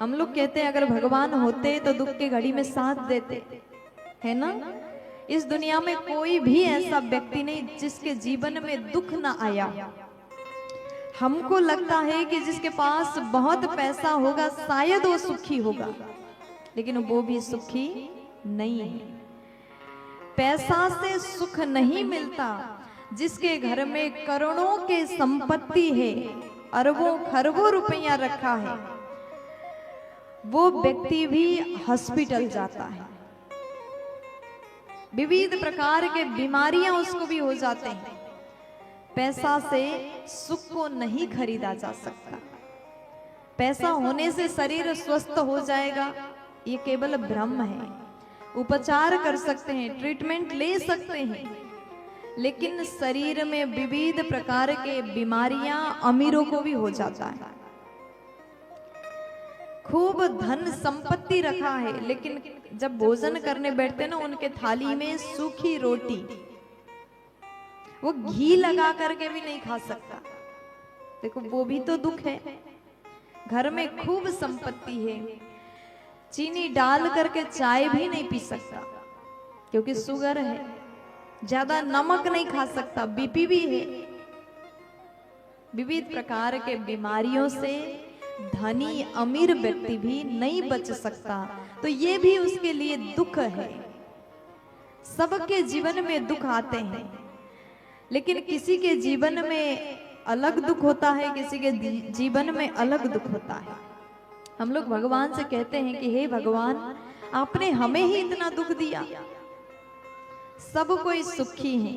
हम लोग कहते हैं अगर भगवान होते तो दुख के घड़ी में साथ देते, है ना। इस दुनिया में कोई भी ऐसा व्यक्ति नहीं जिसके जीवन में दुख ना आया। हमको लगता है कि जिसके पास बहुत पैसा होगा शायद वो सुखी होगा, लेकिन वो भी सुखी नहीं है। पैसा से सुख नहीं मिलता। जिसके घर में करोड़ों के संपत्ति है, अरबों खरबों रुपया रखा है, वो व्यक्ति भी हॉस्पिटल जाता है। विविध प्रकार के बीमारियां उसको भी हो जाते हैं। पैसा से सुख को नहीं खरीदा जा सकता। पैसा होने से शरीर स्वस्थ हो जाएगा, ये केवल भ्रम है। उपचार कर सकते हैं, ट्रीटमेंट ले सकते हैं, लेकिन शरीर में विविध प्रकार के बीमारियां अमीरों को भी हो जाता है। खूब धन संपत्ति रखा है, लेकिन जब भोजन करने बैठते ना उनके थाली में सूखी रोटी, वो घी लगा करके भी नहीं खा सकता। देखो वो भी तो दुख है। घर में खूब संपत्ति है, चीनी डाल करके चाय भी नहीं पी सकता क्योंकि शुगर है। ज्यादा नमक नहीं खा सकता, बीपी भी है। विविध प्रकार के बीमारियों से धनी अमीर व्यक्ति भी नहीं बच सकता, तो ये भी उसके लिए दुख है। सबके जीवन में दुख आते हैं, लेकिन किसी के जीवन में अलग दुख होता है, किसी के जीवन में अलग दुख होता है। हम लोग भगवान से कहते हैं कि हे भगवान, आपने हमें ही इतना दुख दिया, सब कोई सुखी है,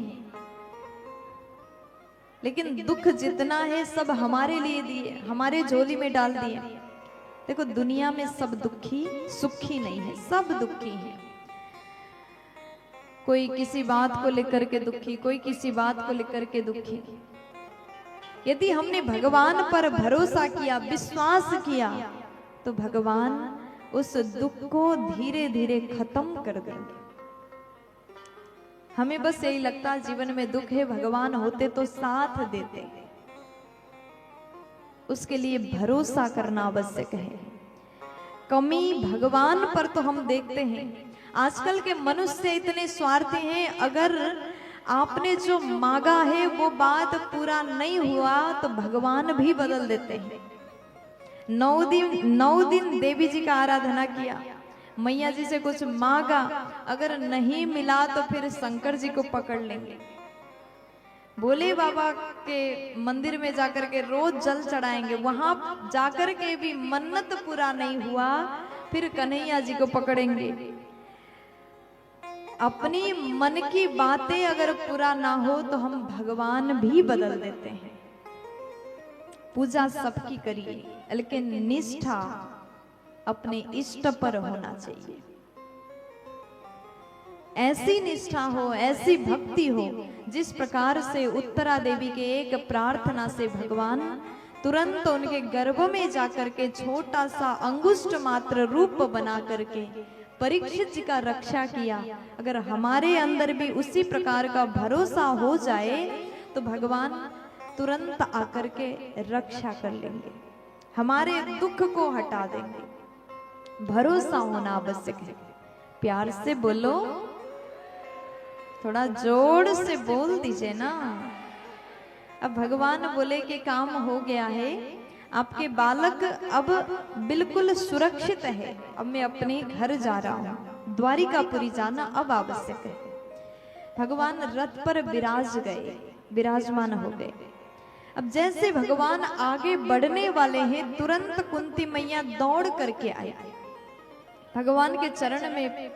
लेकिन दुख जितना है सब हमारे लिए दिए, हमारे झोली में डाल दिए। देखो दुनिया में सब दुखी सुखी नहीं है, सब दुखी है। कोई किसी बात को लेकर के दुखी, कोई किसी बात को लेकर के दुखी। यदि हमने भगवान पर भरोसा किया, विश्वास किया, तो भगवान उस दुख को धीरे धीरे खत्म कर देंगे। हमें बस यही लगता है जीवन में दुख है, भगवान होते तो साथ देते। उसके लिए भरोसा करना आवश्यक है। कमी भगवान पर तो हम देखते हैं। आजकल के मनुष्य इतने स्वार्थी हैं, अगर आपने जो मांगा है वो बात पूरा नहीं हुआ तो भगवान भी बदल देते हैं। 9 दिन देवी जी का आराधना किया, मैया जी से कुछ मांगा, अगर नहीं मिला तो फिर शंकर जी को पकड़ लेंगे। भोले बाबा के मंदिर में जाकर के रोज जल चढ़ाएंगे, वहां जाकर के भी मन्नत पूरा नहीं हुआ फिर कन्हैया जी को पकड़ेंगे। अपनी मन की बातें अगर पूरा ना हो तो हम भगवान भी बदल देते हैं। पूजा सबकी करिए, लेकिन निष्ठा अपने इष्ट पर होना चाहिए। ऐसी निष्ठा हो, ऐसी भक्ति हो, जिस प्रकार से उत्तरा देवी के एक प्रार्थना से भगवान तुरंत उनके गर्भ में जाकर के छोटा सा अंगुष्ठ मात्र रूप बना करके परीक्षित जी का रक्षा किया। अगर हमारे अंदर भी उसी प्रकार का भरोसा हो जाए तो भगवान तुरंत आकर के रक्षा कर लेंगे, हमारे दुख को हटा देंगे। भरोसा होना आवश्यक है। प्यार से बोलो, थोड़ा जोर से बोल दीजिए ना। अब भगवान बोले कि काम हो गया है, आपके बालक अब बिल्कुल सुरक्षित है, अब मैं अपने घर जा रहा हूँ, द्वारिकापुरी जाना अब आवश्यक है। भगवान रथ पर विराजमान हो गए। अब जैसे भगवान आगे बढ़ने वाले हैं, तुरंत कुंती मैया दौड़ करके आई, भगवान के चरण में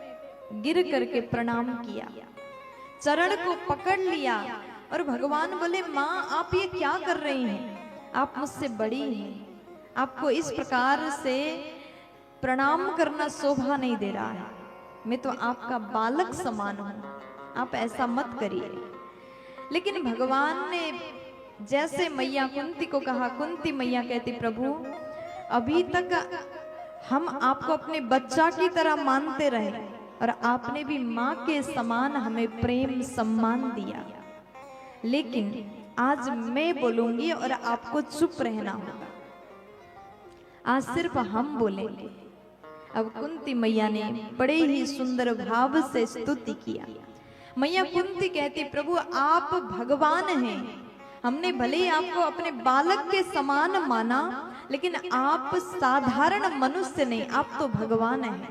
गिर करके प्रणाम किया, चरण को पकड़ लिया और भगवान बोले, माँ आप ये क्या कर रही हैं? आप मुझसे बड़ी हैं, आपको इस प्रकार से प्रणाम करना शोभा नहीं दे रहा है, मैं तो आपका बालक समान हूं, आप ऐसा मत करिए। लेकिन भगवान ने जैसे मैया कुंती को कहा, कुंती मैया कहती, प्रभु अभी तक हम आपको अपने बच्चा की तरह मानते रहे और आपने भी माँ के समान हमें प्रेम सम्मान दिया, लेकिन आज मैं बोलूंगी और आपको चुप रहना होगा। आज सिर्फ हम बोलेंगे। अब कुंती मैया ने बड़े ही सुंदर भाव से स्तुति किया। मैया कुंती कहती, प्रभु आप भगवान हैं, हमने भले ही आपको अपने बालक के समान माना, लेकिन आप साधारण मनुष्य नहीं, आप तो भगवान हैं।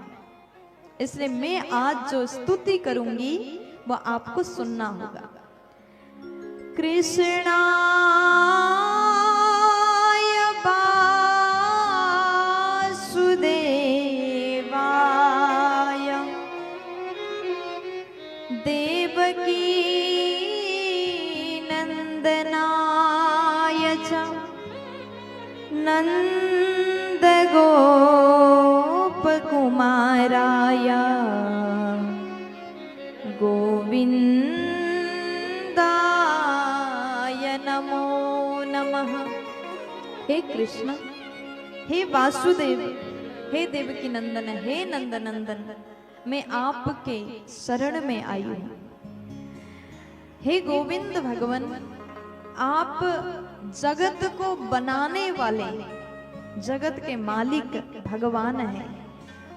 इसलिए मैं आज जो स्तुति करूंगी वो आपको सुनना होगा। कृष्णाय वासुदेवाय देवकी नंदनाय च नंदगोपकुमाराय गोविंदाय नमो नमः। हे कृष्ण, हे वासुदेव, हे देवकी नंदन, हे नंद नंदन, मैं आपके शरण में आई हूं। हे गोविंद भगवान, आप जगत को बनाने वाले, जगत के मालिक भगवान हैं,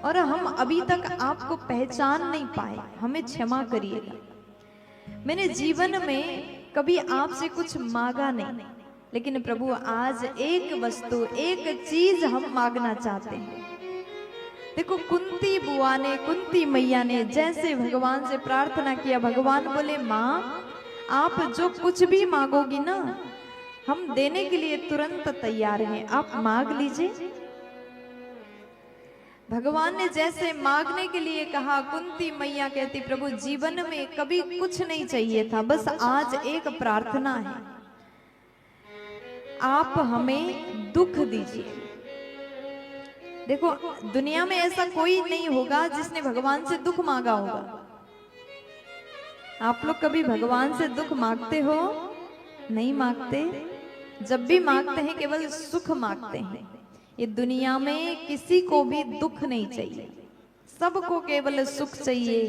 और हम अभी तक आपको पहचान नहीं पाए, हमें क्षमा करिएगा। मैंने जीवन में कभी आपसे कुछ मांगा नहीं, लेकिन प्रभु आज एक वस्तु, एक चीज हम मांगना चाहते हैं। देखो कुंती बुआ ने, कुंती मैया ने जैसे भगवान से प्रार्थना किया, भगवान बोले माँ आप जो कुछ भी मांगोगी ना, हम देने के लिए तुरंत तैयार हैं, आप मांग लीजिए। भगवान ने जैसे मांगने के लिए कहा, कुंती मैया कहती, प्रभु जीवन में कभी कुछ नहीं चाहिए था, बस आज एक प्रार्थना है, आप हमें दुख दीजिए। देखो दुनिया में ऐसा कोई नहीं होगा जिसने भगवान से दुख मांगा होगा। आप लोग कभी भगवान से दुख मांगते हो? नहीं मांगते। जब भी मांगते हैं केवल सुख मांगते हैं। ये दुनिया में किसी को भी दुख नहीं चाहिए, सबको केवल सुख चाहिए,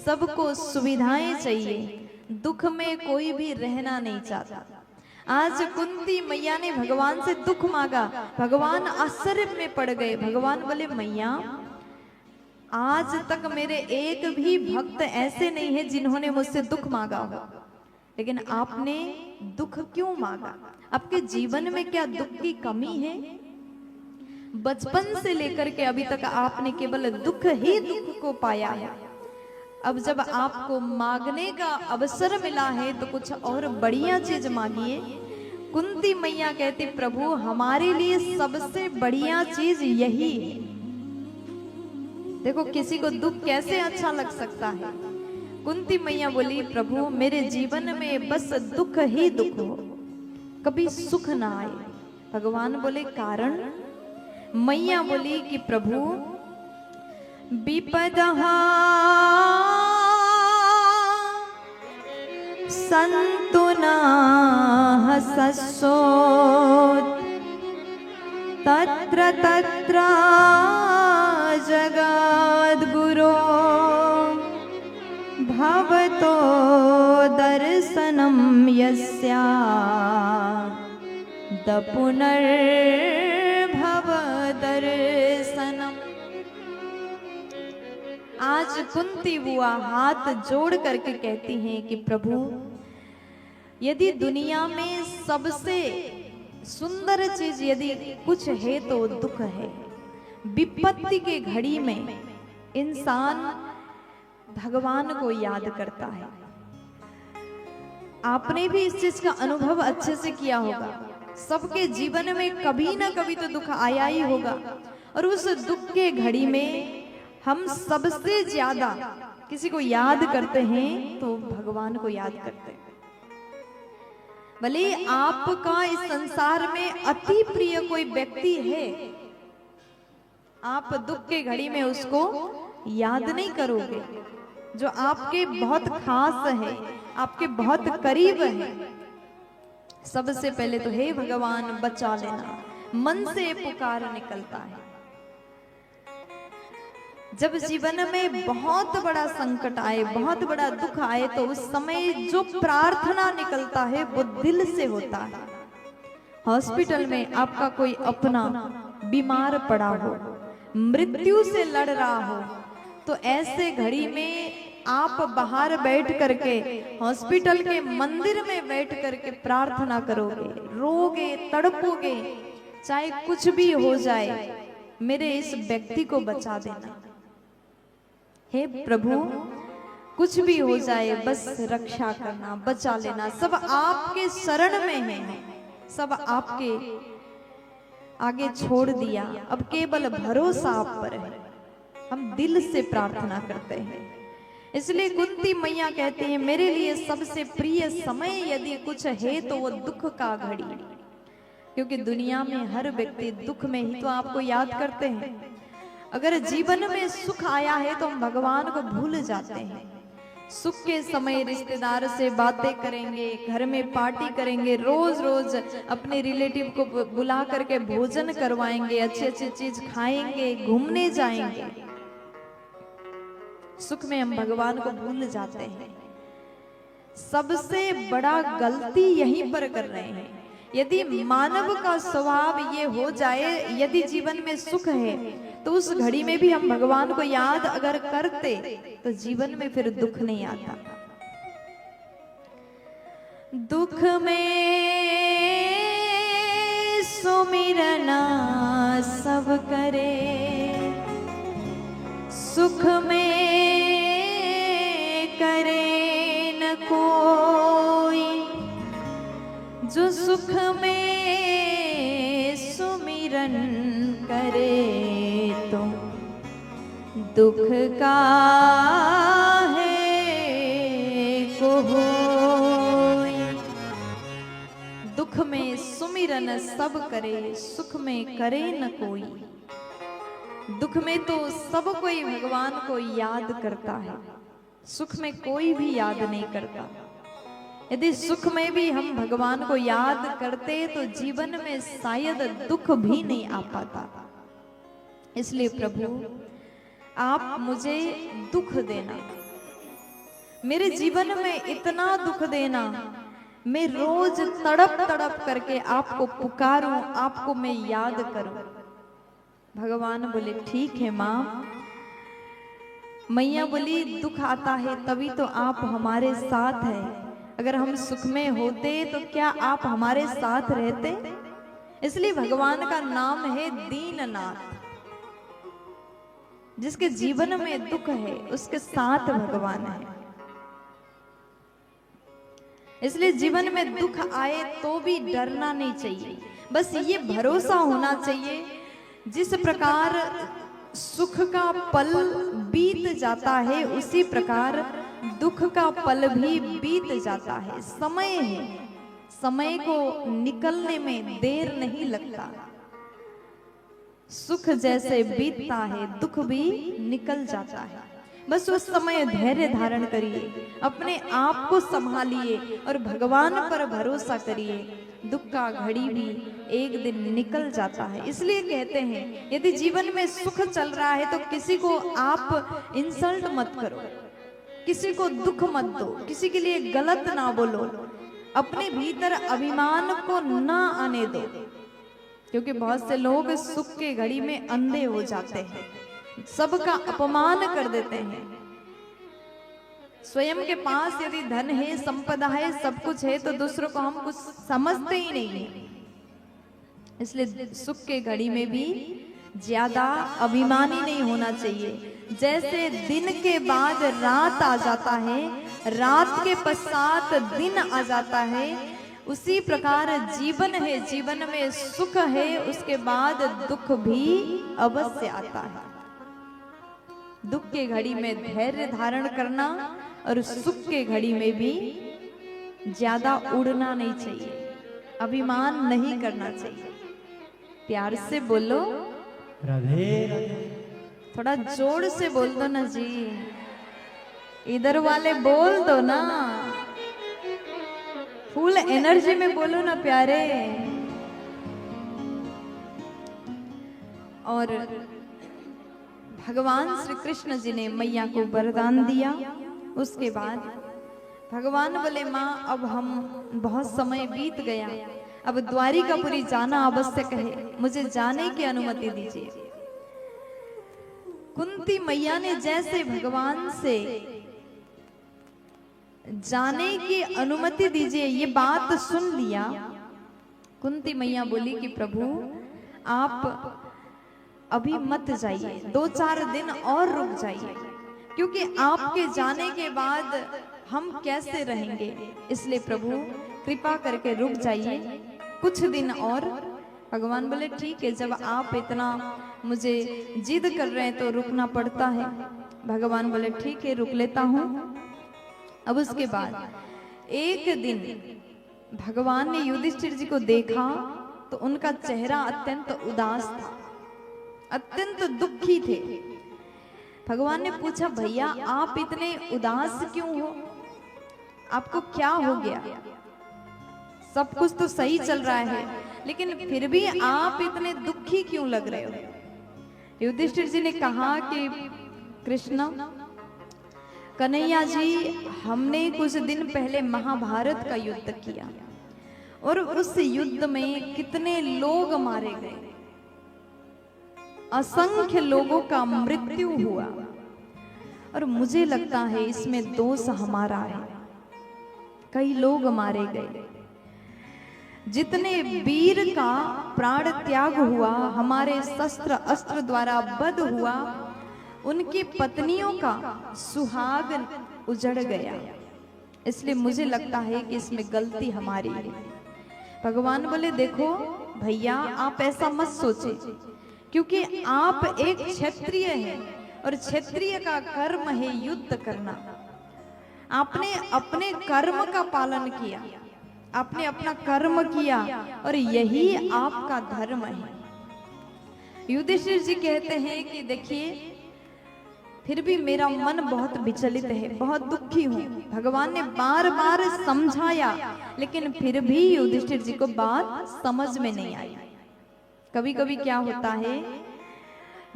सबको सुविधाएं चाहिए, दुख में कोई भी रहना नहीं चाहता। आज कुंती मैया ने भगवान से दुख मांगा, भगवान आश्चर्य में पड़ गए। भगवान बोले मैया आज तक मेरे एक भी भक्त ऐसे नहीं है जिन्होंने मुझसे दुख मांगा हो, लेकिन आपने दुख क्यों मांगा? आपके जीवन में क्या दुख की कमी है? बचपन से लेकर के अभी तक आपने केवल दुख ही दुख को पाया है। अब जब आपको मांगने का अवसर मिला है तो कुछ और बढ़िया चीज मांगिए। कुंती मैया कहती, प्रभु हमारे लिए सबसे बढ़िया चीज यही है। देखो किसी को दुख कैसे अच्छा लग सकता है। कुंती मैया बोली, प्रभु मेरे जीवन में बस दुख ही दुख हो, कभी सुख ना आए। भगवान बोले कारण? मैया बोली कि प्रभु विपदहा सन्तु नः सस्सोत् तत्र तत्र जगद्गुरो भवतो दर्शनं यस्यात् पुनर्भव दर्शनम। आज कुंती बुआ हाथ जोड़ करके कहती हैं कि प्रभु यदि दुनिया में सबसे सुंदर चीज यदि कुछ है तो दुख है। विपत्ति के घड़ी में इंसान भगवान को याद करता है। आपने भी इस चीज का अनुभव अच्छे से किया होगा। सबके जीवन में कभी ना कभी तो दुख आया ही होगा, और उस दुख के घड़ी में हम सबसे ज्यादा किसी को याद करते हैं तो भगवान को याद करते हैं। भले आपका इस संसार में अति प्रिय कोई व्यक्ति है, आप दुख के घड़ी में उसको याद नहीं करोगे। जो आपके बहुत खास है, आपके बहुत करीब है, सबसे पहले तो हे भगवान बचा लेना, मन से पुकार निकलता है। जब जीवन में बहुत बड़ा संकट आए, बहुत बड़ा दुख आए, तो उस समय जो प्रार्थना निकलता है वो दिल से होता है। हॉस्पिटल में आपका कोई अपना बीमार पड़ा हो, मृत्यु से लड़ रहा हो, तो ऐसे घड़ी में आप बाहर बैठ करके, हॉस्पिटल के मंदिर में बैठ करके प्रार्थना करोगे, रोगे, तड़पोगे, चाहे कुछ भी हो जाए, मेरे इस व्यक्ति को बचा देना। हे प्रभु, कुछ भी हो जाए, बस रक्षा करना, बचा लेना। सब आपके शरण में है, सब आपके आगे छोड़ दिया, अब केवल भरोसा आप पर है। हम दिल से प्रार्थना करते हैं। इसलिए कुंती मैया कहते हैं, मेरे लिए सबसे प्रिय समय यदि कुछ है तो वो दुख का घड़ी, क्योंकि दुनिया में हर व्यक्ति दुख में ही तो आपको याद करते हैं। अगर जीवन में सुख आया है तो हम भगवान को भूल जाते हैं। सुख के समय रिश्तेदार से बातें करेंगे, घर में पार्टी करेंगे, रोज रोज अपने रिलेटिव को बुला करके भोजन करवाएंगे, अच्छी अच्छी चीज खाएंगे, घूमने जाएंगे। सुख में हम भगवान को भूल जाते हैं। सबसे बड़ा गलती यहीं पर कर रहे हैं। यदि मानव का स्वभाव ये हो जाए, यदि जीवन में सुख है तो उस घड़ी में भी हम भगवान को याद अगर करते तो जीवन में फिर दुख नहीं आता। दुख में सुमिरना सब करे, सुख में करे न कोई, जो सुख में सुमिरन करे तो दुख का है को होय। दुख में सुमिरन सब करे, सुख में करे न कोई। दुख में तो सब कोई भगवान को याद करता है, सुख में कोई भी याद नहीं करता। यदि सुख में भी हम भगवान को याद करते तो जीवन में शायद दुख भी नहीं आ पाता। इसलिए प्रभु, आप मुझे दुख देना, मेरे जीवन में इतना दुख देना, मैं रोज तड़प तड़प करके आपको पुकारूं, आपको मैं याद करूं। भगवान बोले ठीक है माँ। मैया बोली दुख आता है तभी तो आप हमारे साथ हैं। अगर हम सुख में होते तो क्या आप हमारे साथ रहते? इसलिए भगवान का नाम है दीननाथ। जिसके जीवन में दुख है उसके साथ भगवान है। इसलिए जीवन में दुख आए तो भी डरना नहीं चाहिए, बस ये भरोसा होना चाहिए जिस प्रकार सुख का पल बीत जाता है उसी प्रकार दुख का पल भी बीत जाता है। समय है, समय को निकलने में देर नहीं लगता। सुख जैसे बीतता है दुख भी निकल जाता है। बस उस समय धैर्य धारण करिए, अपने आप को संभालिए और भगवान पर भरोसा करिए। दुख का घड़ी भी एक दिन निकल जाता है। इसलिए कहते हैं यदि जीवन में सुख चल रहा है तो किसी को आप इंसल्ट मत करो, किसी को दुख मत दो, किसी के लिए गलत ना बोलो, अपने भीतर अभिमान को ना आने दो। क्योंकि बहुत से लोग सुख के घड़ी में अंधे हो जाते हैं, सबका अपमान कर देते हैं। स्वयं के पास यदि धन है, संपदा है, सब कुछ है तो दूसरों को हम कुछ समझते ही नहीं है। इसलिए सुख के घड़ी में भी ज्यादा अभिमानी नहीं होना चाहिए। जैसे दिन के बाद रात आ जाता है, रात के पश्चात दिन आ जाता है, उसी प्रकार जीवन है, जीवन में सुख है, उसके बाद दुख भी अवश्य आता है। दुख के घड़ी में धैर्य धारण करना और सुख के घड़ी में भी ज्यादा उड़ना नहीं चाहिए, अभिमान नहीं करना चाहिए। प्यार से बोलो राधे राधे। थोड़ा जोर से बोल दो ना जी, इधर वाले बोल दो ना, फुल एनर्जी में बोलो ना प्यारे। और भगवान श्री कृष्ण जी ने मैया को वरदान दिया। उसके बाद भगवान बोले माँ अब हम बहुत समय बीत गया, अब द्वारिकापुरी जाना आवश्यक है, मुझे जाने की अनुमति दीजिए। कुंती मैया ने जैसे भगवान से जाने की अनुमति दीजिए ये बात सुन लिया, कुंती मैया बोली कि प्रभु आप अभी मत जाइए, 2-4 दिन और रुक जाइए, क्योंकि आपके जाने के बाद हम कैसे रहेंगे, इसलिए प्रभु कृपा करके रुक जाइए कुछ दिन और। भगवान बोले ठीक है, जब आप इतना मुझे जिद कर रहे हैं तो रुकना पड़ता है। भगवान बोले ठीक है, रुक लेता हूं। अब उसके बाद एक दिन भगवान ने युधिष्ठिर जी को देखा तो उनका चेहरा अत्यंत उदास था, अत्यंत दुखी थे। भगवान ने पूछा भैया आप इतने उदास क्यों हो, आपको क्या हो गया? सब कुछ तो सही चल रहा है, लेकिन फिर भी आप इतने दुखी क्यों लग रहे हो? युधिष्ठिर जी ने कहा कि कृष्ण कन्हैया जी, हमने कुछ दिन पहले महाभारत का युद्ध किया और उस युद्ध में कितने लोग मारे गए, असंख्य लोगों का मृत्यु हुआ, और मुझे लगता है इसमें दोष हमारा है। कई लोग मारे गए, जितने वीर का प्राण त्याग हुआ, हमारे शस्त्र अस्त्र द्वारा वध हुआ, उनकी पत्नियों का सुहाग उजड़ गया, इसलिए मुझे लगता है कि इसमें गलती हमारी है। भगवान बोले देखो भैया आप ऐसा मत सोचे, क्योंकि आप एक क्षत्रिय हैं और क्षत्रिय का कर्म है युद्ध करना। आपने अपने कर्म का पालन किया, आपने अपना कर्म किया और यही आपका धर्म है। युधिष्ठिर जी कहते हैं कि देखिए फिर भी मेरा मन बहुत विचलित है, बहुत दुखी हूँ। भगवान ने बार बार समझाया, लेकिन फिर भी युधिष्ठिर जी को बात समझ में नहीं आई। कभी कभी क्या होता है,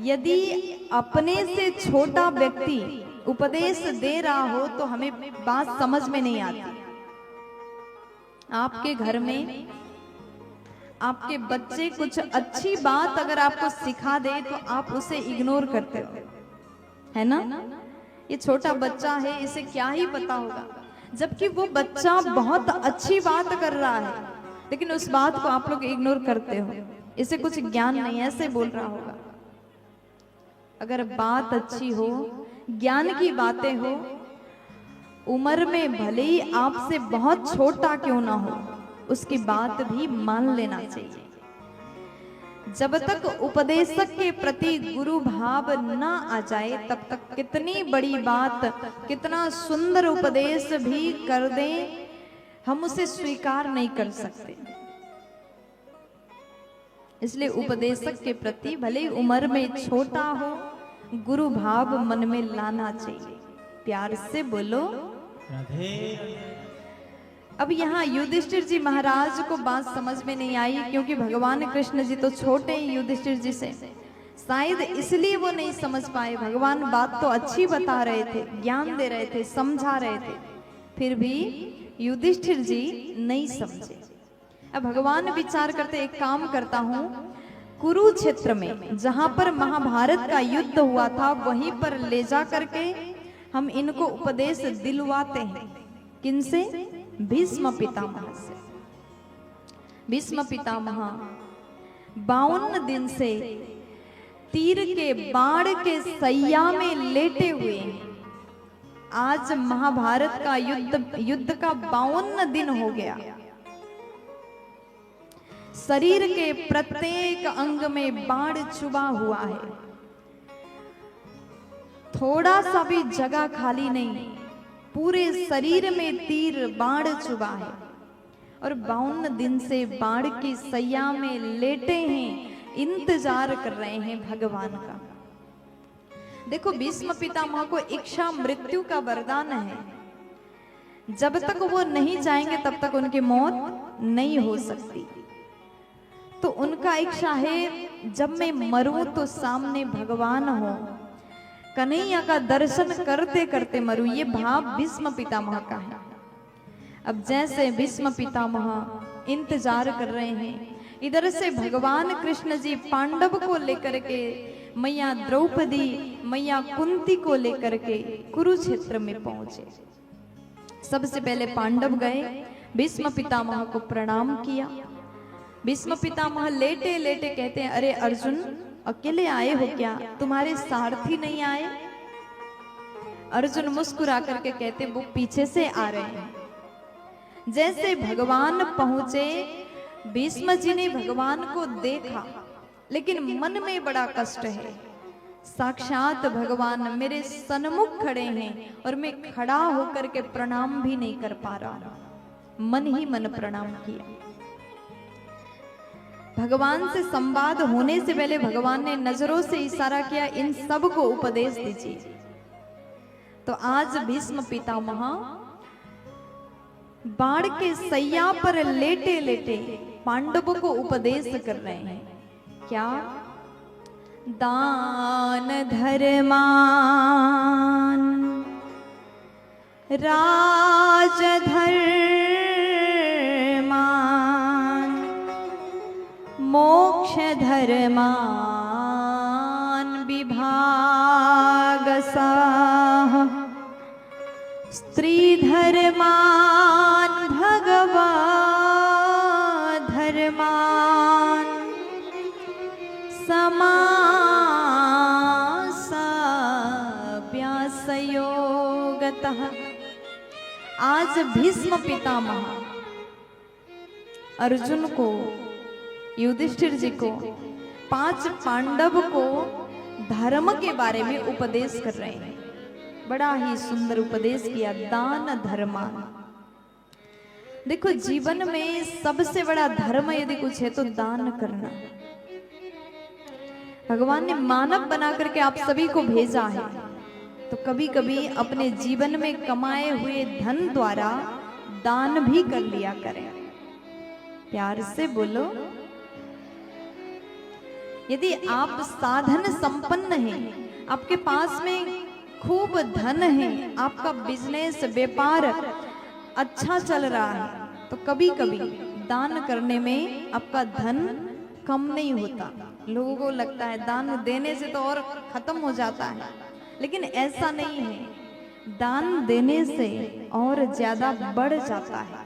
यदि अपने से छोटा व्यक्ति उपदेश दे रहा हो तो हमें बात समझ में नहीं आती। आपके घर में आपके बच्चे कुछ अच्छी बात अगर आपको सिखा दे तो आप उसे इग्नोर करते हो, है ना? ये छोटा बच्चा है, इसे क्या ही पता होगा, जबकि वो बच्चा बहुत अच्छी बात कर रहा है, लेकिन उस बात को आप लोग इग्नोर करते हो, इसे कुछ ज्ञान नहीं, ऐसे बोल रहा होगा। अगर बात अच्छी हो, ज्ञान की बातें हो, उम्र में भले ही आपसे बहुत छोटा क्यों ना हो, उसकी बात भी मान लेना चाहिए। जब तक उपदेशक के प्रति गुरु भाव न आ जाए तब तक कितनी बड़ी बात, कितना सुंदर उपदेश भी कर दें, हम उसे स्वीकार नहीं कर सकते। इसलिए उपदेशक के प्रति भले ही उम्र में छोटा हो, गुरु भाव मन में लाना चाहिए। प्यार से बोलो राधे। अब यहाँ युधिष्ठिर जी महाराज को बात समझ में नहीं आई, क्योंकि भगवान कृष्ण जी तो छोटे ही युधिष्ठिर जी से, शायद इसलिए वो नहीं समझ पाए। भगवान बात तो अच्छी बता रहे थे, ज्ञान दे रहे थे, समझा रहे थे, फिर भी युधिष्ठिर जी नहीं समझे। अब भगवान विचार करते एक काम करता हूँ, कुरुक्षेत्र में जहां पर महाभारत का युद्ध हुआ था वहीं पर ले जा करके हम इनको उपदेश दिलवाते हैं। किनसे? भीष्म पितामह से। भीष्म पितामह 52 दिन से तीर के बाण के सैया में लेटे हुए हैं। आज महाभारत का युद्ध का 52 दिन हो गया। शरीर के प्रत्येक अंग में बाण चुभा हुआ है, थोड़ा सा भी जगह खाली नहीं, पूरे शरीर में तीर बाण चुभा है और 52 दिन से बाण की सैया में लेटे हैं, इंतजार कर रहे हैं भगवान का। देखो भीष्म पितामह को इच्छा मृत्यु का वरदान है, जब तक वो नहीं जाएंगे तब तक उनकी मौत नहीं हो सकती। तो उनका इच्छा है जब मैं मरूं तो सामने भगवान हो, कन्हैया का दर्शन करते करते मरूं। ये भाव भीष्म पितामह का है। अब जैसे भीष्म पितामह इंतजार कर रहे हैं, इधर से भगवान कृष्ण जी पांडव को लेकर के, मैया द्रौपदी, मैया कुंती को लेकर के कुरुक्षेत्र में पहुंचे। सबसे पहले पांडव गए, भीष्म पितामह को प्रणाम किया। भीष्म पितामह लेटे लेटे कहते हैं, अरे अर्जुन अकेले आए हो क्या, तुम्हारे सारथी नहीं आए? अर्जुन मुस्कुरा करके कहते, वो पीछे से आ रहे हैं। जैसे भगवान पहुंचे, भीष्म जी ने भगवान को देखा, लेकिन मन में बड़ा कष्ट है। साक्षात भगवान मेरे सन्मुख खड़े हैं और मैं खड़ा होकर के प्रणाम भी नहीं कर पा रहा हूं। मन ही मन प्रणाम किया। भगवान से संवाद होने से पहले भगवान ने नजरों से इशारा किया, इन सब को उपदेश दीजिए। तो आज भीष्म पितामह बाण के सैया पर लेटे लेटे पांडवों को उपदेश कर रहे हैं। क्या? दान धर्मान राज धर्मान मोक्ष धर्मान विभागसाः स्त्री धर्मान भगवा धर्मान समासाभ्यासयोगतः। आज भीष्म पितामह अर्जुन को, युधिष्ठिर जी को, 5 पांडव को धर्म के बारे में उपदेश कर रहे हैं। बड़ा ही सुंदर उपदेश किया, दान धर्मान। देखो, जीवन में सबसे बड़ा धर्म यदि कुछ है तो दान करना। भगवान ने मानव बना करके आप सभी को भेजा है, तो कभी कभी अपने जीवन में कमाए हुए धन द्वारा दान भी कर लिया करें। प्यार से बोलो। यदि आप साधन संपन्न हैं, आपके पास में खूब धन है, आपका बिजनेस व्यापार अच्छा चल रहा है, तो कभी कभी दान करने में आपका धन कम नहीं होता। लोगों को लगता है दान देने से तो और खत्म हो जाता है, लेकिन ऐसा नहीं है। दान देने से और ज्यादा बढ़ जाता है।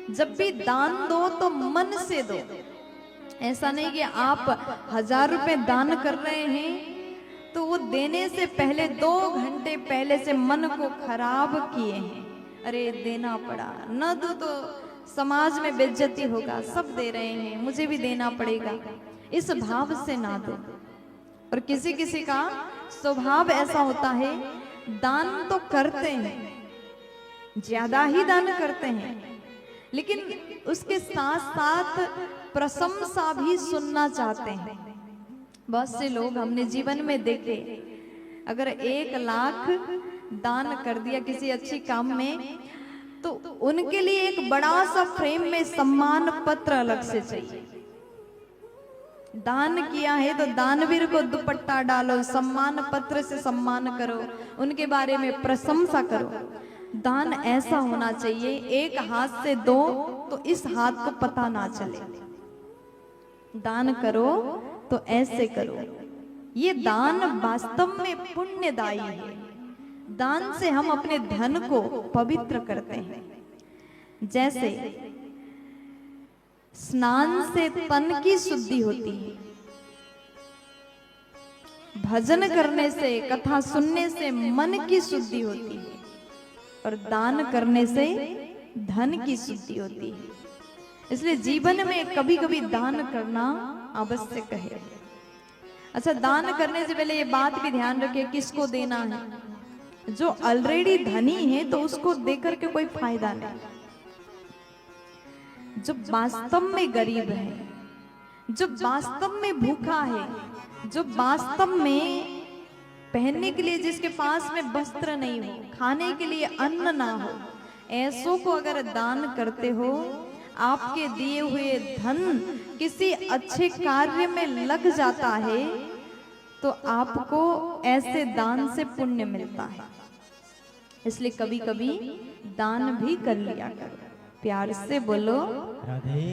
जब भी दान दो तो मन से दो। ऐसा नहीं कि आप 1000 रुपए दान कर रहे हैं तो वो देने से पहले 2 घंटे पहले से मन को खराब किए हैं। अरे देना पड़ा, न दो तो समाज में बेइज्जती होगा, सब दे रहे हैं मुझे भी देना पड़ेगा, इस भाव से ना दो। और किसी किसी का स्वभाव ऐसा होता है, दान तो करते हैं, ज्यादा ही दान करते हैं, लेकिन उसके साथ साथ प्रशंसा भी सुनना चाहते हैं। बहुत से लोग हमने जीवन में देखे, अगर 1 लाख दान कर दिया किसी अच्छी काम में, तो उनके लिए एक बड़ा सा फ्रेम में सम्मान पत्र अलग से चाहिए। दान किया है तो दानवीर को दुपट्टा डालो, सम्मान पत्र से सम्मान करो, उनके बारे में प्रशंसा करो। दान ऐसा होना चाहिए, एक हाथ से दो तो इस हाथ को पता ना चले। दान करो तो ऐसे करो। ये दान वास्तव में पुण्यदायी है। दान से हम अपने धन को पवित्र करते हैं। जैसे स्नान से तन की शुद्धि होती है, भजन करने से, कथा सुनने से मन की शुद्धि होती है, और दान करने से धन की शुद्धि होती है। इसलिए जीवन में कभी कभी दान करना आवश्यक है। अच्छा, दान करने से पहले ये बात भी ध्यान रखिए किसको देना है। जो ऑलरेडी धनी है तो उसको देकर के कोई फायदा नहीं। जो वास्तव में गरीब है, जो वास्तव में भूखा है, जो वास्तव में पहनने के लिए जिसके पास में वस्त्र नहीं हो, खाने के लिए अन्न ना हो, ऐसों को अगर दान करते हो, आपके दिए हुए धन किसी अच्छे कार्य में लग जाता है तो आपको ऐसे दान से पुण्य मिलता है। इसलिए कभी कभी दान भी कर लिया करो। प्यार से बोलो राधे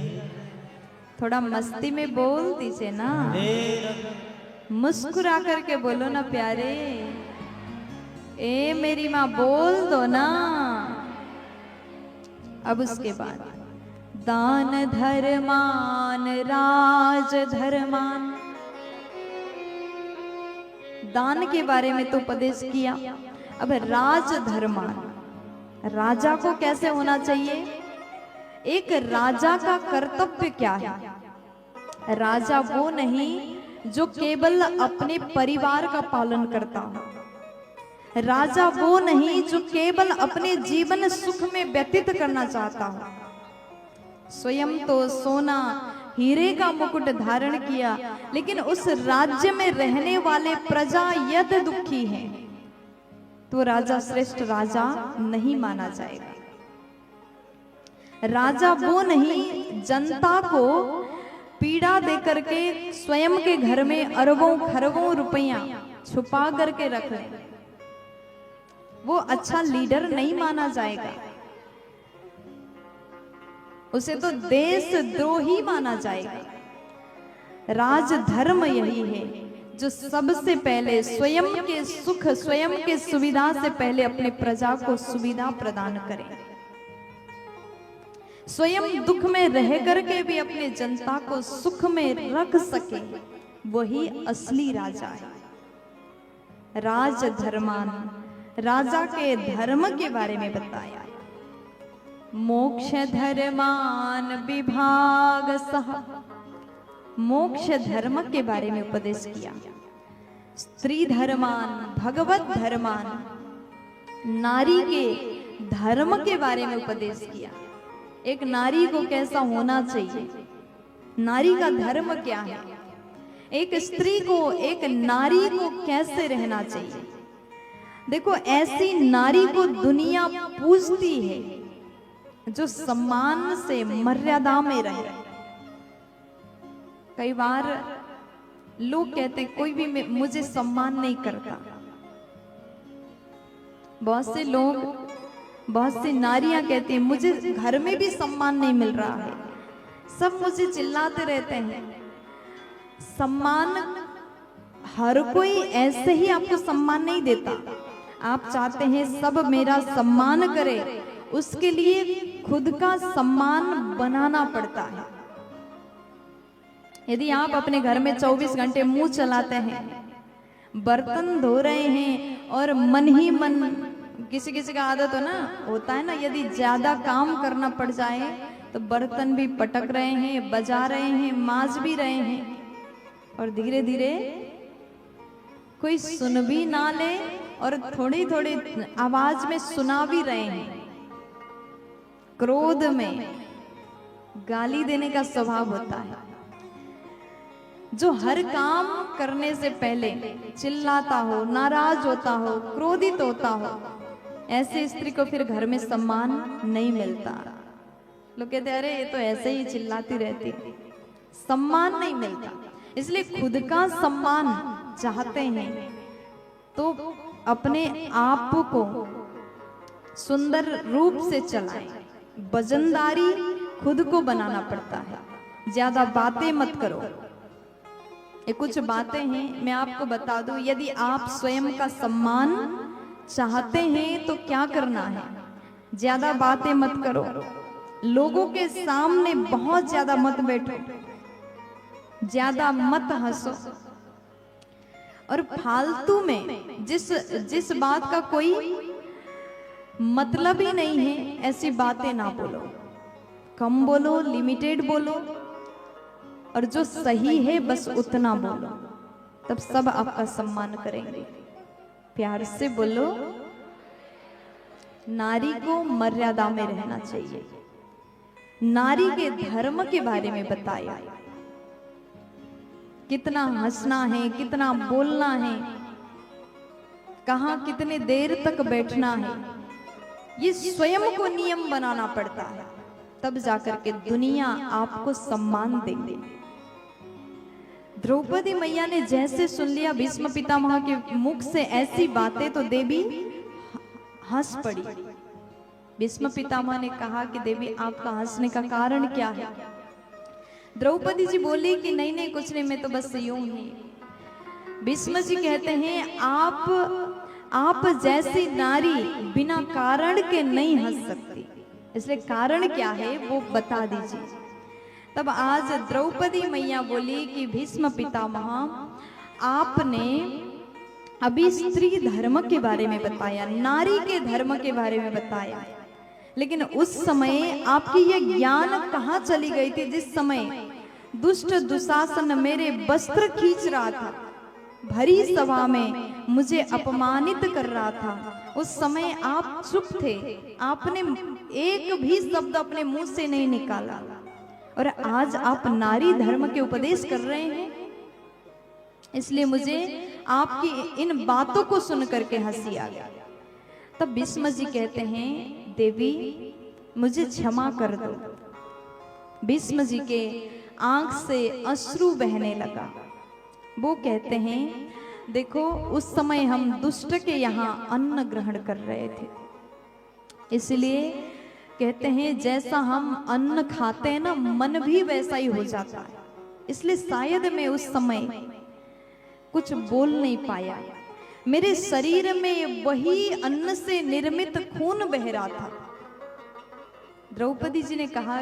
थोड़ा मस्ती में बोल दीजिए ना, राधे मुस्कुरा करके बोलो ना प्यारे, ए मेरी माँ बोल दो ना। अब उसके बाद दान धर्मान राज धर्मान, दान के बारे में तो उपदेश किया। अब राज धर्मान, राजा को कैसे होना चाहिए, एक राजा का कर्तव्य क्या है। राजा वो नहीं जो केवल अपने परिवार का पालन करता हो, राजा वो नहीं जो केवल अपने जीवन सुख में व्यतीत करना चाहता हो। स्वयं तो सोना हीरे का मुकुट धारण किया, लेकिन उस राज्य में रहने वाले प्रजा यदि दुखी हैं तो राजा श्रेष्ठ राजा नहीं माना जाएगा। राजा वो नहीं जनता को पीड़ा देकर के स्वयं के घर में अरबों खरबों रुपया छुपा करके रख ले, वो अच्छा लीडर नहीं माना जाएगा, उसे तो देशद्रोही माना जाएगा। राजधर्म यही है जो सबसे पहले स्वयं के सुख स्वयं के सुविधा से पहले अपने प्रजा को सुविधा प्रदान करे, स्वयं दुख में रह करके भी अपने जनता को सुख में रख सके, वही असली राजा है। राजधर्मान, राजा के धर्म के बारे में बताया। मोक्ष धर्मान विभाग सह, मोक्ष धर्म के बारे में उपदेश किया। स्त्री धर्मान भगवत धर्मान, नारी के धर्म के बारे में उपदेश किया। एक नारी को कैसा होना चाहिए, नारी का धर्म क्या है, एक स्त्री को एक नारी को कैसे रहना चाहिए। देखो ऐसी नारी को दुनिया पूजती है जो सम्मान से मर्यादा में रहे। कई बार लोग कहते हैं कोई भी मुझे सम्मान नहीं करता। बहुत से लोग, बहुत सी नारियां कहती हैं मुझे घर में भी सम्मान नहीं मिल रहा है, सब मुझे चिल्लाते रहते हैं। सम्मान हर कोई ऐसे ही आपको सम्मान नहीं देता। आप चाहते हैं सब मेरा सम्मान करे, उसके लिए खुद का सम्मान बनाना पड़ता है। यदि आप अपने घर में 24 घंटे मुंह चलाते हैं, बर्तन धो रहे हैं और मन ही मन, किसी किसी का आदत हो ना, होता है ना, यदि ज्यादा काम करना पड़ जाए तो बर्तन भी पटक रहे हैं, बजा रहे हैं, माज भी रहे हैं, और धीरे धीरे कोई सुन भी ना ले और थोड़ी थोड़ी आवाज में सुना भी रहे हैं। क्रोध में गाली देने का स्वभाव होता है, जो हर काम करने से पहले चिल्लाता हो, नाराज होता हो, क्रोधित होता हो, ऐसे स्त्री को फिर घर में सम्मान नहीं मिलता। लोग कहते अरे ये तो ऐसे ही चिल्लाती रहती, सम्मान नहीं मिलता। इसलिए खुद का सम्मान चाहते हैं तो अपने आप को सुंदर रूप से चलाएं। वजनदारी खुद को बनाना पड़ता है। ज्यादा बातें मत करो। ये कुछ बातें हैं मैं आपको बता दूं, यदि आप स्वयं का सम्मान चाहते हैं तो क्या करना है, ज्यादा बातें मत करो, लोगों के सामने बहुत ज्यादा मत बैठो, ज्यादा मत हंसो, और फालतू में जिस बात का कोई मतलब ही नहीं है ऐसी बातें ना बोलो। कम बोलो, लिमिटेड बोलो, और जो सही है बस उतना बोलो, तब सब आपका सम्मान करेंगे। प्यार से बोलो, नारी को मर्यादा में रहना चाहिए। नारी के धर्म के बारे में बताया, कितना हंसना है, कितना बोलना है, कहां कितने देर तक बैठना है, ये स्वयं को नियम बनाना पड़ता है, तब जाकर के दुनिया आपको सम्मान देंगे। द्रौपदी मैया ने जैसे सुन लिया भीष्म पितामह के मुख से ऐसी बातें, तो देवी हंस पड़ी। भीष्म पितामह ने कहा कि देवी आपका हंसने का कारण क्या है? द्रौपदी जी बोली कि नहीं नहीं कुछ नहीं, मैं तो बस यूं ही। भीष्म जी कहते हैं आप जैसी नारी बिना कारण के नहीं हंस सकती, इसलिए कारण क्या है वो बता दीजिए। तब आज द्रौपदी मैया बोली कि भीष्म पितामह आपने अभी स्त्री धर्म के बारे में बताया, नारी के धर्म के बारे में बताया, लेकिन उस समय आपकी ये ज्ञान कहाँ चली गई थी जिस समय दुष्ट दुशासन मेरे वस्त्र खींच रहा था, भरी सभा में मुझे अपमानित कर रहा था, उस समय आप चुप थे, आपने एक भी शब्द अपने मुंह से नहीं निकाला, और आज आप नारी धर्म के उपदेश कर रहे हैं। इसलिए मुझे आपकी इन बातों को सुन करके हंसी आ गया। तब भीष्म जी कहते हैं देवी मुझे क्षमा कर दो। भीष्म जी के आंख से अश्रु बहने लगा। वो कहते हैं देखो उस समय हम दुष्ट के यहाँ अन्न ग्रहण कर रहे थे, इसलिए कहते हैं जैसा हम अन्न खाते हैं ना मन भी वैसा ही हो जाता है, इसलिए शायद मैं उस समय कुछ बोल नहीं पाया। मेरे शरीर में वही अन्न से निर्मित खून बह रहा था। द्रौपदी जी ने कहा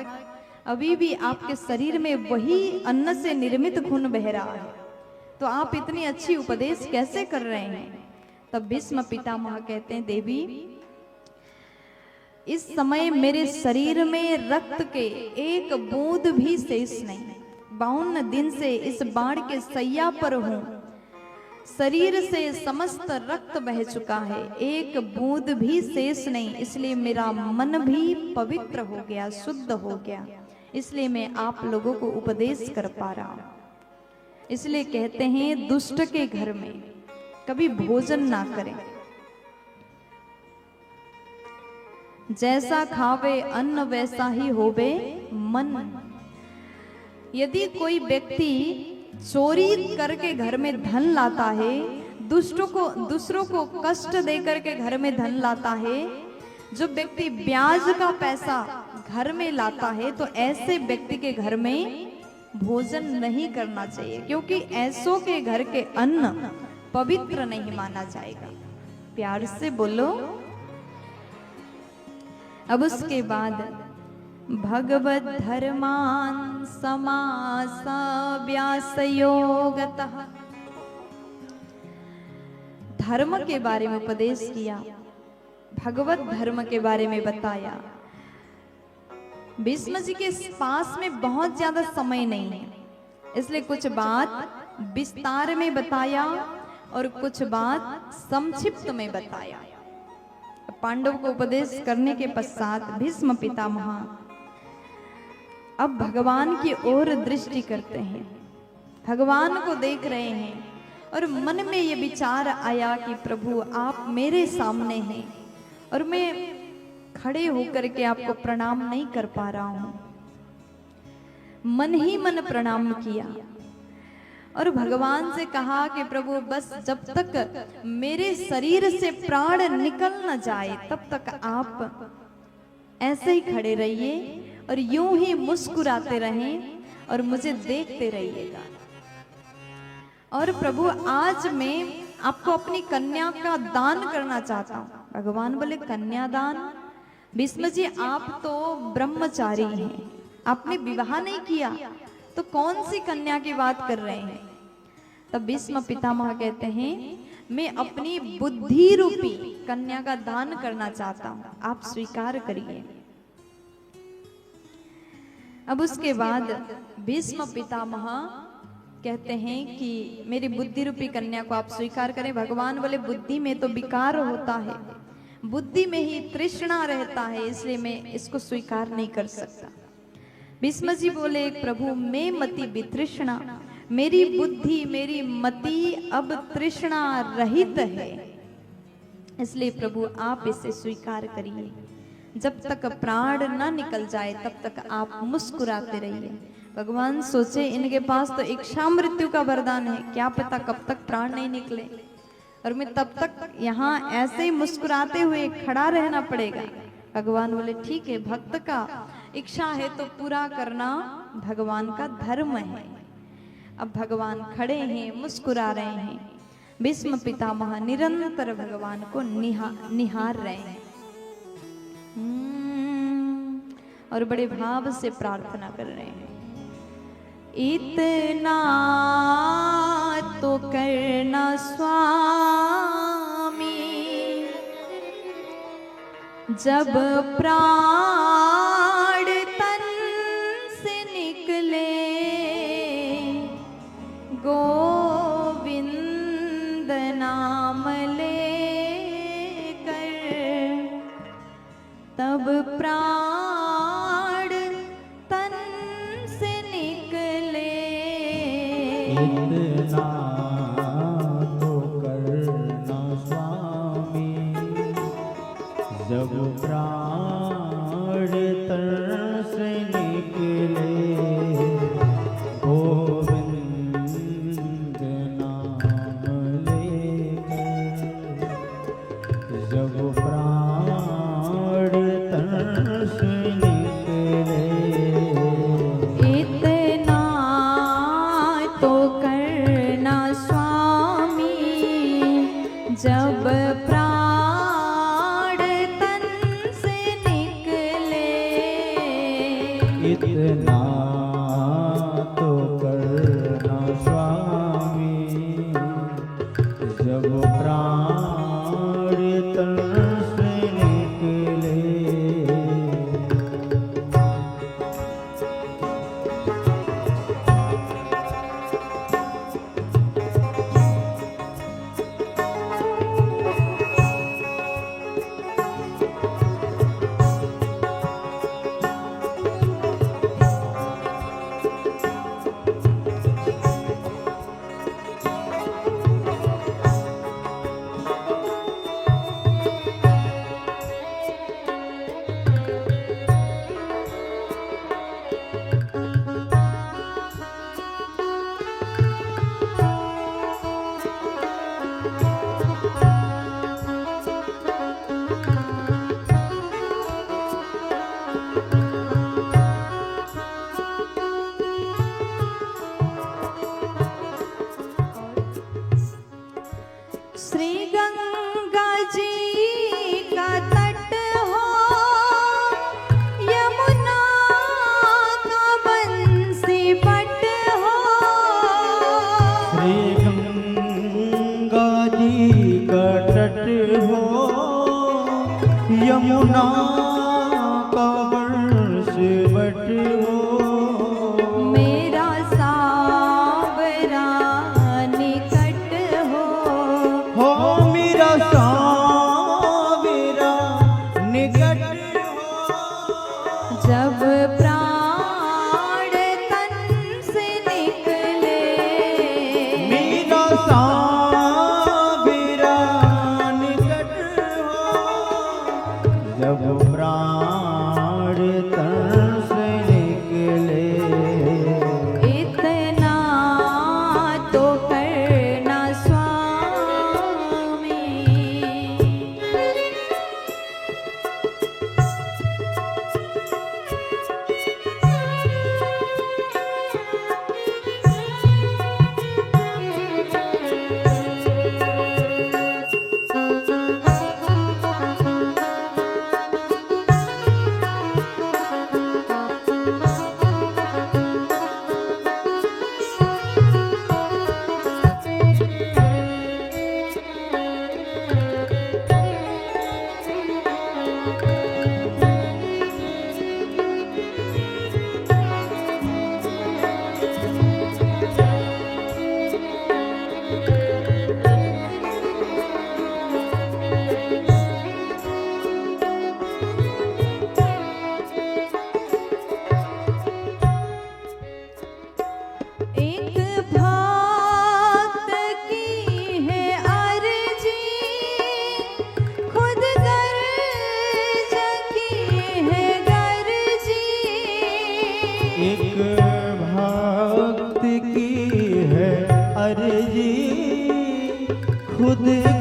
अभी भी आपके शरीर में वही अन्न से निर्मित खून बह रहा है, तो आप इतनी अच्छी उपदेश कैसे कर रहे हैं? तब भीष्म पितामह कहते हैं देवी इस समय मेरे शरीर में रक्त के एक बूंद भी शेष नहीं, 52 दिन से इस बाण के सैया पर हूं, शरीर से समस्त रक्त बह चुका है, एक बूंद भी शेष नहीं, इसलिए मेरा मन भी पवित्र हो गया, शुद्ध हो गया, इसलिए मैं आप लोगों को उपदेश कर पा रहा हूं। इसलिए कहते हैं दुष्ट के घर में कभी भोजन ना करें, जैसा खावे अन्न वैसा ही होवे मन। यदि कोई व्यक्ति चोरी करके घर में धन लाता है, दूसरों को कष्ट दे करके घर में धन लाता है, जो व्यक्ति ब्याज का पैसा घर में लाता है, तो ऐसे व्यक्ति के घर में भोजन नहीं करना चाहिए, क्योंकि ऐसों के घर के अन्न पवित्र नहीं माना जाएगा। प्यार से बोलो। अब उसके बाद भगवत धर्मान समासव्यासयोगतः धर्म के बारे में उपदेश किया, भगवत धर्म के बारे में बताया। भीष्म जी के पास में बहुत ज्यादा समय नहीं है, इसलिए कुछ बात विस्तार में बताया और कुछ बात संक्षिप्त में बताया। पांडव को उपदेश करने के पश्चात भीष्म पितामह अब भगवान की ओर दृष्टि करते हैं, भगवान को देख रहे हैं, और मन में ये विचार आया कि प्रभु आप मेरे सामने हैं और मैं खड़े होकर के आपको प्रणाम नहीं कर पा रहा हूं। मन ही मन प्रणाम किया और भगवान से कहा कि प्रभु बस जब तक मेरे शरीर से प्राण निकल न जाए तब तक आप ऐसे ही खड़े रहिए और यूं ही मुस्कुराते रहें और मुझे देखते रहिएगा। और प्रभु आज मैं आपको अपनी कन्या का दान करना चाहता हूं। भगवान बोले कन्यादान? भीष्म जी आप तो ब्रह्मचारी हैं, आपने विवाह नहीं किया, तो कौन सी कन्या की बात कर रहे हैं? तब भीष्म पितामह कहते हैं मैं अपनी बुद्धि रूपी कन्या का दान करना चाहता हूं, आप स्वीकार करिए। अब उसके बाद भीष्म पितामह कहते हैं कि मेरी बुद्धि रूपी कन्या को आप स्वीकार करें। भगवान बोले बुद्धि में तो विकार होता है, बुद्धि में ही तृष्णा रहता है, इसलिए मैं इसको स्वीकार नहीं कर सकता। भीष्म जी बोले प्रभु मैं मति वितृष्णा, मेरी बुद्धि मेरी मति अब तृष्णा रहित है, इसलिए प्रभु आप इसे स्वीकार करिए। जब तक प्राण ना निकल जाए तब तक आप मुस्कुराते रहिए। भगवान सोचे इनके पास तो इच्छा मृत्यु का वरदान है, क्या पता कब तक प्राण नहीं निकले। और मैं तब तक यहाँ ऐसे ही मुस्कुराते हुए खड़ा रहना पड़ेगा। भगवान बोले ठीक है, भक्त का इच्छा है तो पूरा करना भगवान का धर्म है। अब भगवान खड़े हैं, मुस्कुरा रहे हैं। भीष्म पितामह निरंतर भगवान को निहार रहे हैं और बड़े भाव से प्रार्थना कर रहे हैं। इतना तो करना स्वामी, जब प्राण तन से निकले, गोविंद नाम लेकर, तब प्राण तन से निकले। इतना तो करना स्वामी, जब प्राण तन से निकले, गोविंद नाम लेकर, जब प्राण तन से निकले। इतना तो करना स्वामी, जब प्राण तन से निकले। इतना तो करना स्वामी, जब प्राण तन से निकले। श्री गंगा जी का तट हो, यमुना का बंसी बट हो। श्री गंगा जी का तट हो, यमुना का बंस बट हो। मेरा सावरा निकट हो, मेरा सावरा निकट हो। जब प्राण तन से निकले। मेरा सावरा निकट हो, जब प्राण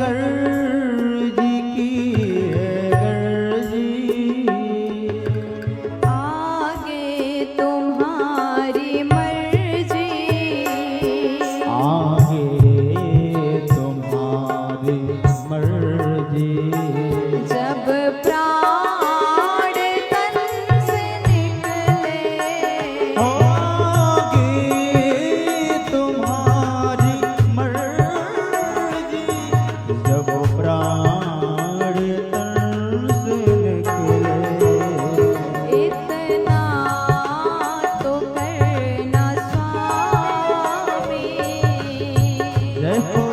गर्जी की है गर्जी। आगे तुम्हारी मर्जी, आगे तुम्हारी मर्जी। जब प्राण तन से निकले, आगे तुम्हारी मर्जी। जब प्राण तन से निकले, इतना तो करना स्वामी। जय हो।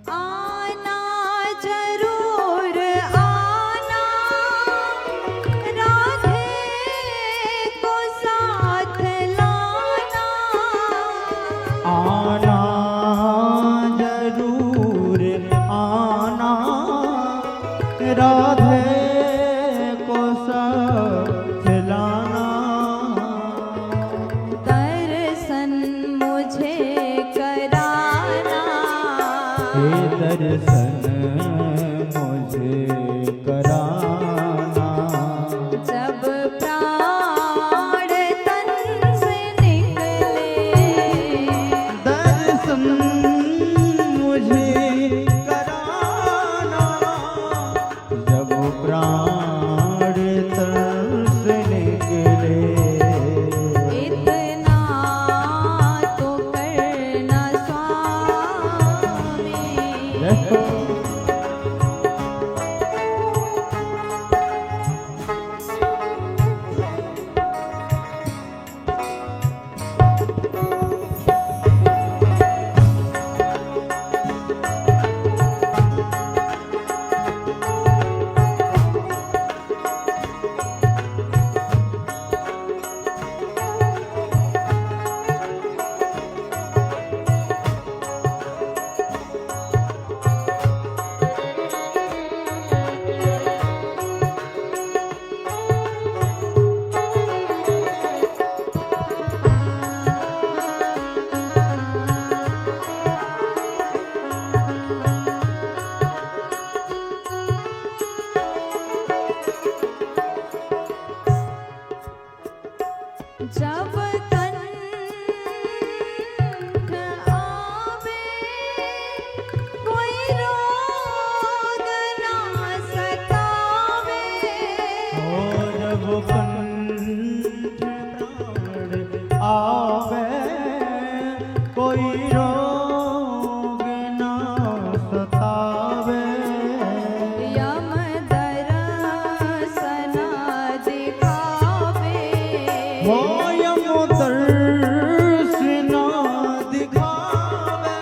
आना जरूर आना, राधे को साथ लाना। आना जरूर आना, राधे को साथ लाना। दर्शन मुझे कराना, हे दर्शन मुझे कराना। जब प्राण तन से निकले, दर्शन मुझे कराना। जब प्राण तन से निकले, इतना तो करना स्वामी। देखो। जब कंठ आवे, कोई रोग ना सतावे। जब कंठ प्राण आवे, कोई रोग ना सतावे। यम दर्शन दिखावे, वो यम दर्शन दिखावे।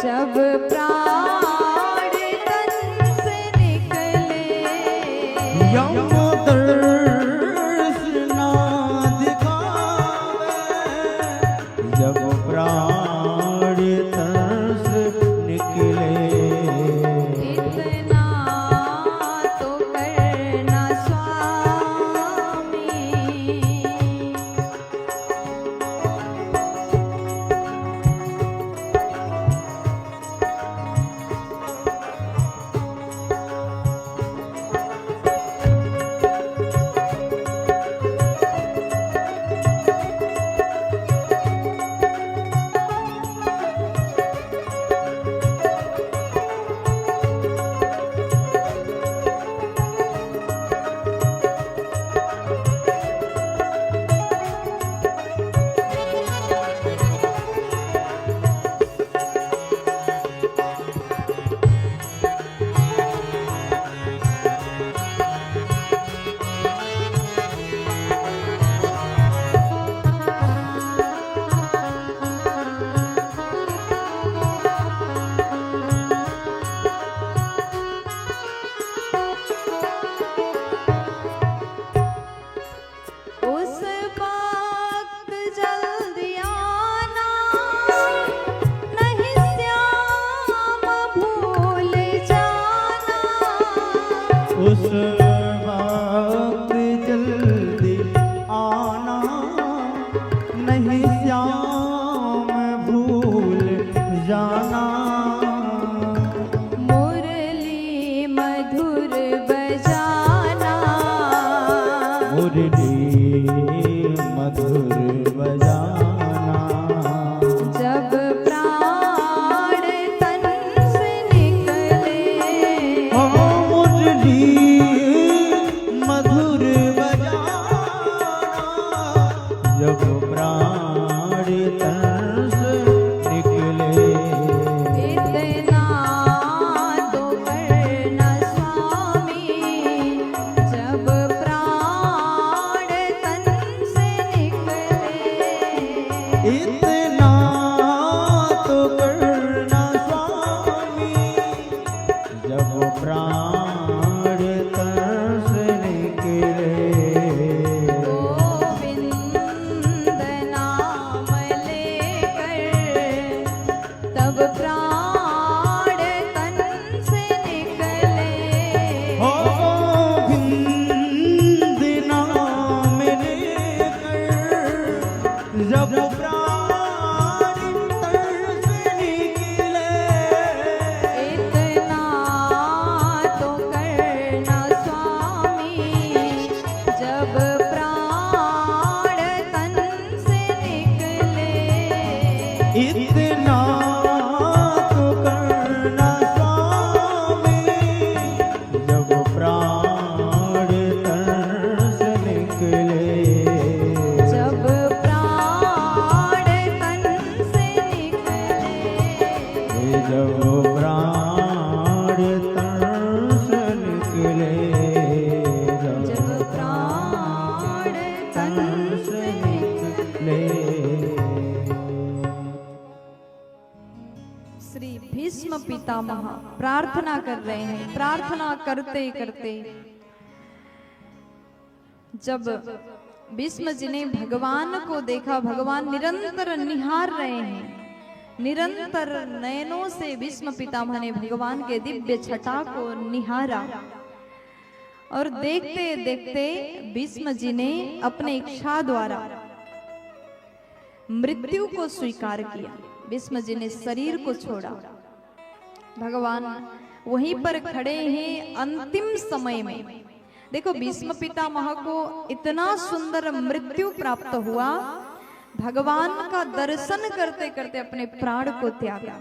जब प्राण तन से निकले, यम दर्शन दिखावे। जब प्राण तन से निकले, इतना तो करना स्वामी। उस वक्त जल्दी आना, नहीं श्याम भूल जाना। मुरली मधुर बजाना, मुरली मधुर बजाना, जब प्राण तन से निकले। ओ मुरली मधुर बजाना, जब प्राण तन से निकले। इतना तो करना स्वामी, जब प्राण तन से निकले। इतना तो करना स्वामी, जब प्राण तन से निकले। गोविंद नाम लेकर तब प्राण तन से निकले। हो गोविंद नाम लेकर जब प्राण तन से निकले। इतना तो करना स्वामी, जब प्राण तन से निकले। इतना तो करना स्वामी, जब प्राण तन से निकले। जब प्राण तन से निकले। जब प्राण तन से निकले। जब प्राण तन से निकले। श्री भीष्म पितामह प्रार्थना कर रहे हैं। प्रार्थना करते करते जब भीष्म जी ने भगवान को देखा, भगवान निरंतर निहार रहे हैं। निरंतर नयनों से भीष्म पितामह ने भगवान के दिव्य छटा को निहारा और देखते देखते भीष्म जी ने अपने इच्छा द्वारा मृत्यु को स्वीकार किया। भीष्म जी ने शरीर को छोड़ा। भगवान वहीं पर खड़े हैं अंतिम समय में। देखो भीष्म पितामह को इतना सुंदर मृत्यु प्राप्त हुआ, भगवान का दर्शन करते करते अपने प्राण को त्यागा।